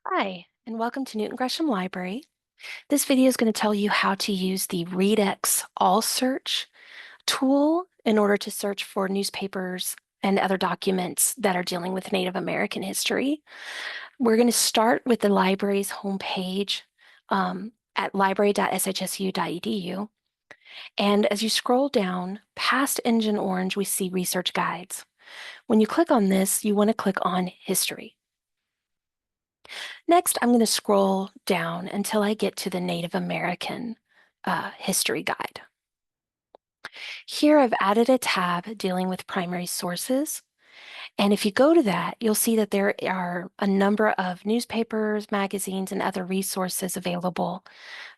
Hi, and welcome to Newton Gresham Library. This video is going to tell you how to use the Readex AllSearch tool in order to search for newspapers and other documents that are dealing with Native American history. We're going to start with the library's homepage at library.shsu.edu. And as you scroll down past Engine Orange, we see Research Guides. When you click on this, you want to click on History. Next, I'm going to scroll down until I get to the Native American History Guide. Here I've added a tab dealing with primary sources. And if you go to that, you'll see that there are a number of newspapers, magazines, and other resources available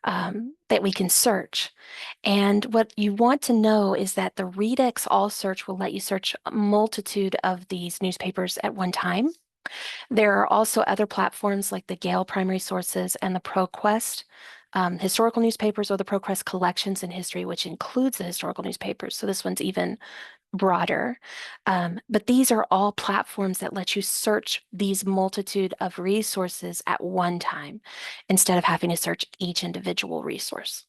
that we can search. And what you want to know is that the Readex AllSearch will let you search a multitude of these newspapers at one time. There are also other platforms like the Gale Primary Sources and the ProQuest historical newspapers, or the ProQuest Collections in History, which includes the historical newspapers. So this one's even broader. But these are all platforms that let you search these multitude of resources at one time instead of having to search each individual resource.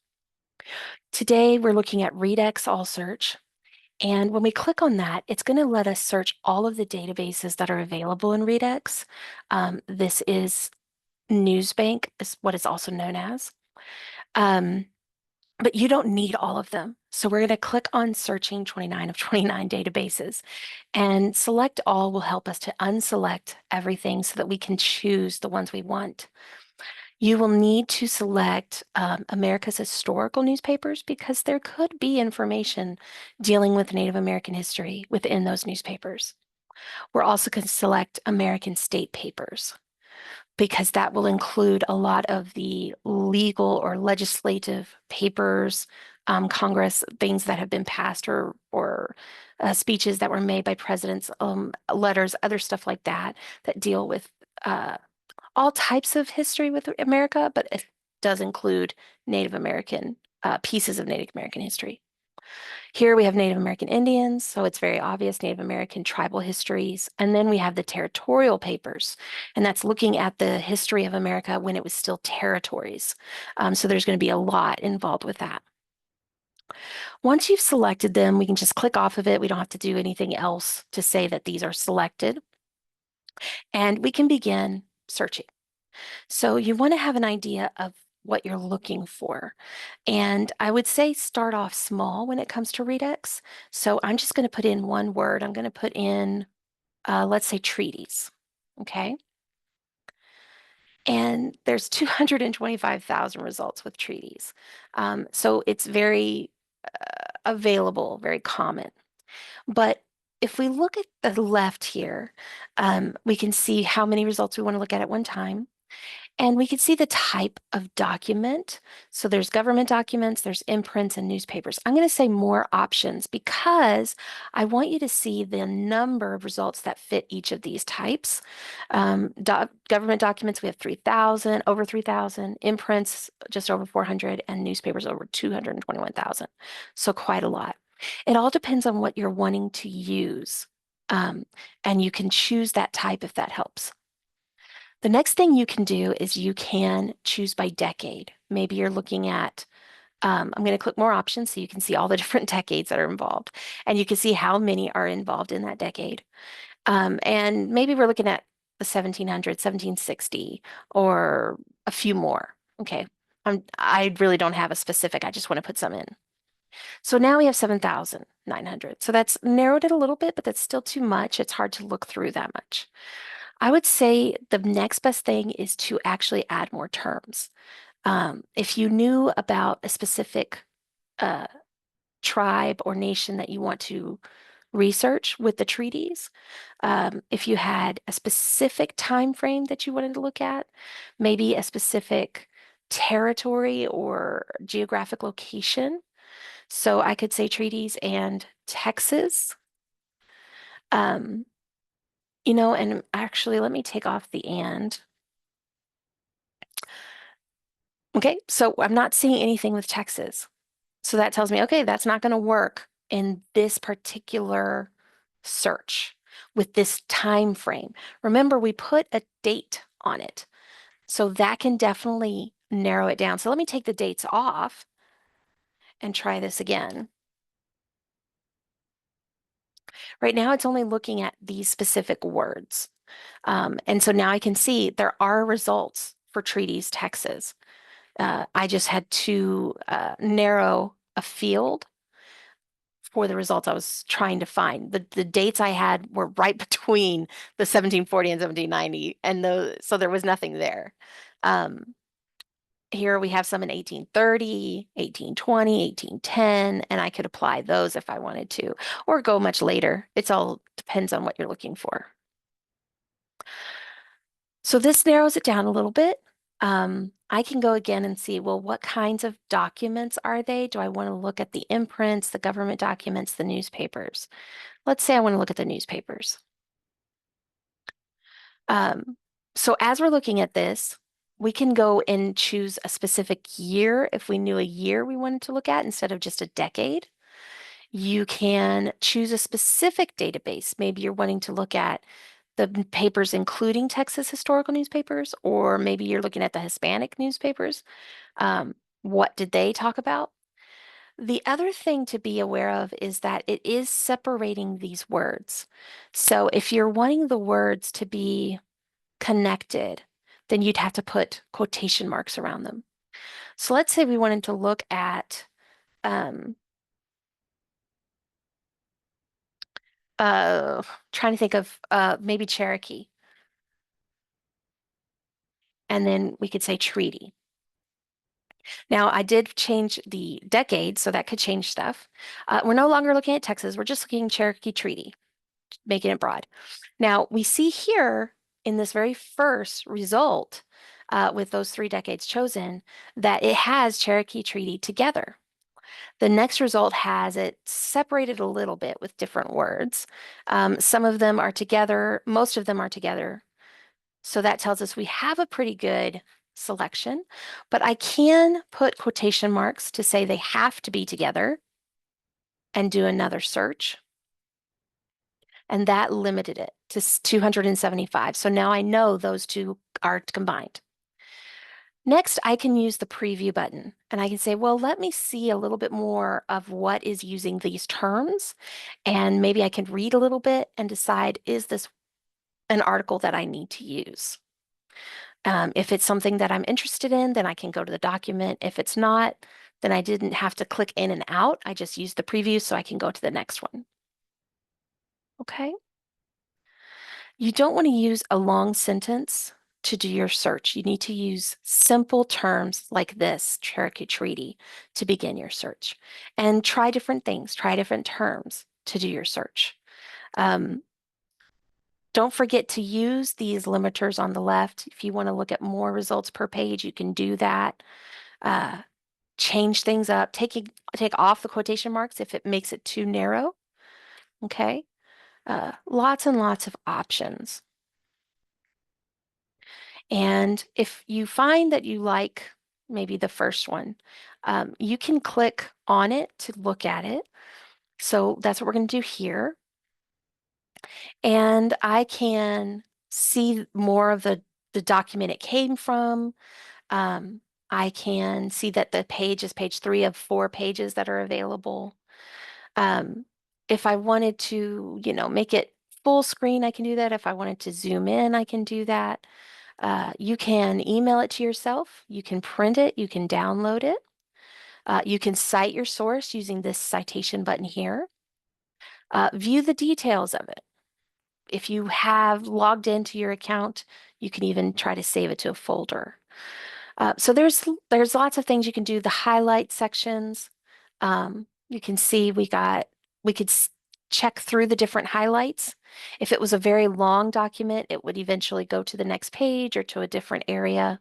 Today, we're looking at Readex AllSearch. And when we click on that, it's going to let us search all of the databases that are available in Readex. This is Newsbank, is what it's also known as. But you don't need all of them. So we're going to click on searching 29 of 29 databases, and select all will help us to unselect everything so that we can choose the ones we want. You will need to select America's historical newspapers because there could be information dealing with Native American history within those newspapers. We're also going to select American state papers because that will include a lot of the legal or legislative papers, Congress, things that have been passed or speeches that were made by presidents, letters, other stuff like that, that deal with all types of history with America, but it does include Native American pieces of Native American history. Here we have Native American Indians, so it's very obvious Native American tribal histories. And then we have the territorial papers, and that's looking at the history of America when it was still territories. So there's going to be a lot involved with that. Once you've selected them, we can just click off of it. We don't have to do anything else to say that these are selected. And we can begin searching. So you want to have an idea of what you're looking for. And I would say start off small when it comes to Readex. So I'm just going to put in one word. I'm going to put in, let's say, treaties. Okay. And there's 225,000 results with treaties. So it's very available, very common. But if we look at the left here, we can see how many results we want to look at one time. And we can see the type of document. So there's government documents, there's imprints and newspapers. I'm going to say more options because I want you to see the number of results that fit each of these types. Government documents, we have 3,000, over 3,000, imprints, just over 400, and newspapers over 221,000. So quite a lot. It all depends on what you're wanting to use. And you can choose that type if that helps. The next thing you can do is you can choose by decade. Maybe you're looking at, I'm going to click more options so you can see all the different decades that are involved, and you can see how many are involved in that decade. And maybe we're looking at the 1700s, 1760, or a few more. Okay, I really don't have a specific, I just want to put some in. So now we have 7,900. So that's narrowed it a little bit, but that's still too much. It's hard to look through that much. I would say the next best thing is to actually add more terms. If you knew about a specific tribe or nation that you want to research with the treaties, if you had a specific time frame that you wanted to look at, maybe a specific territory or geographic location. So I could say treaties and Texas. And actually, let me take off the and. Okay, so I'm not seeing anything with Texas. So that tells me, okay, that's not going to work in this particular search with this time frame. Remember, we put a date on it. So that can definitely narrow it down. So let me take the dates off and try this again. Right now, it's only looking at these specific words. And so now I can see there are results for treaties, Texas. I just had to narrow a field for the results I was trying to find. The dates I had were right between the 1740 and 1790, and so there was nothing there. Um, Here we have some in 1830, 1820, 1810, and I could apply those if I wanted to, or go much later. It's all depends on what you're looking for. So this narrows it down a little bit. I can go again and see, well, what kinds of documents are they? Do I want to look at the imprints, the government documents, the newspapers? Let's say I want to look at the newspapers. Um, so as we're looking at this, we can go and choose a specific year if we knew a year we wanted to look at instead of just a decade. You can choose a specific database. Maybe you're wanting to look at the papers including Texas historical newspapers, or maybe you're looking at the Hispanic newspapers. What did they talk about? The other thing to be aware of is that it is separating these words. So if you're wanting the words to be connected, then you'd have to put quotation marks around them. So let's say we wanted to look at uh, trying to think of maybe Cherokee, and then we could say treaty. Now, I did change the decade, so that could change stuff. We're no longer looking at Texas, we're just looking at Cherokee Treaty, making it broad. Now, we see here in this very first result with those 3 decades chosen that it has Cherokee Treaty together. The next result has it separated a little bit with different words. Some of them are together, most of them are together. So that tells us we have a pretty good selection, but I can put quotation marks to say they have to be together and do another search. And that limited it to 275. So now I know those two are combined. Next, I can use the preview button and I can say, well, let me see a little bit more of what is using these terms. And maybe I can read a little bit and decide, is this an article that I need to use? If it's something that I'm interested in, then I can go to the document. If it's not, then I didn't have to click in and out. I just used the preview so I can go to the next one. Okay. You don't want to use a long sentence to do your search. You need to use simple terms like this, Cherokee Treaty, to begin your search. And try different things, try different terms to do your search. Don't forget to use these limiters on the left. If you want to look at more results per page, you can do that. Change things up, take off the quotation marks if it makes it too narrow. Okay. Lots and lots of options. And if you find that you like maybe the first one, you can click on it to look at it. So that's what we're going to do here. And I can see more of the document it came from. I can see that the page is page 3 of 4 pages that are available. If I wanted to, make it full screen, I can do that. If I wanted to zoom in, I can do that. You can email it to yourself. You can print it. You can download it. You can cite your source using this citation button here. View the details of it. If you have logged into your account, you can even try to save it to a folder. So there's lots of things you can do. The highlight sections, you can see we could check through the different highlights. If it was a very long document, it would eventually go to the next page or to a different area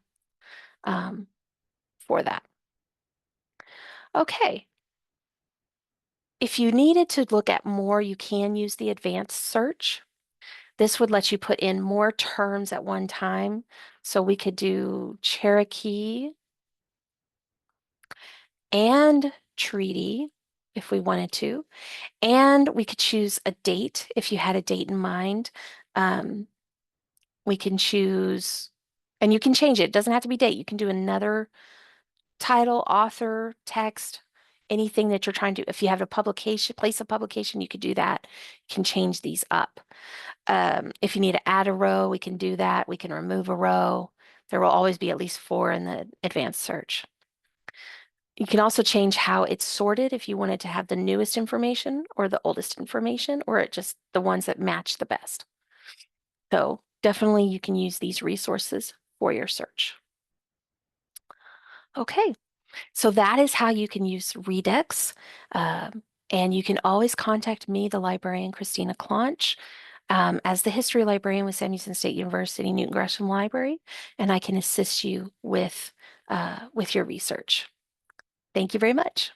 for that. Okay. If you needed to look at more, you can use the advanced search. This would let you put in more terms at one time. So we could do Cherokee and treaty if we wanted to. And we could choose a date if you had a date in mind. We can choose And you can change it. It doesn't have to be date. You can do another title, author, text, anything that you're trying to. If you have a publication, place of publication, you could do that. You can change these up. If you need to add a row, we can do that. We can remove a row. There will always be at least 4 in the advanced search. You can also change how it's sorted if you wanted to have the newest information or the oldest information, or just the ones that match the best. So definitely you can use these resources for your search. Okay, so that is how you can use Redex. And you can always contact me, the librarian, Christina Claunch, as the history librarian with Sam Houston State University Newton Gresham Library, and I can assist you with your research. Thank you very much.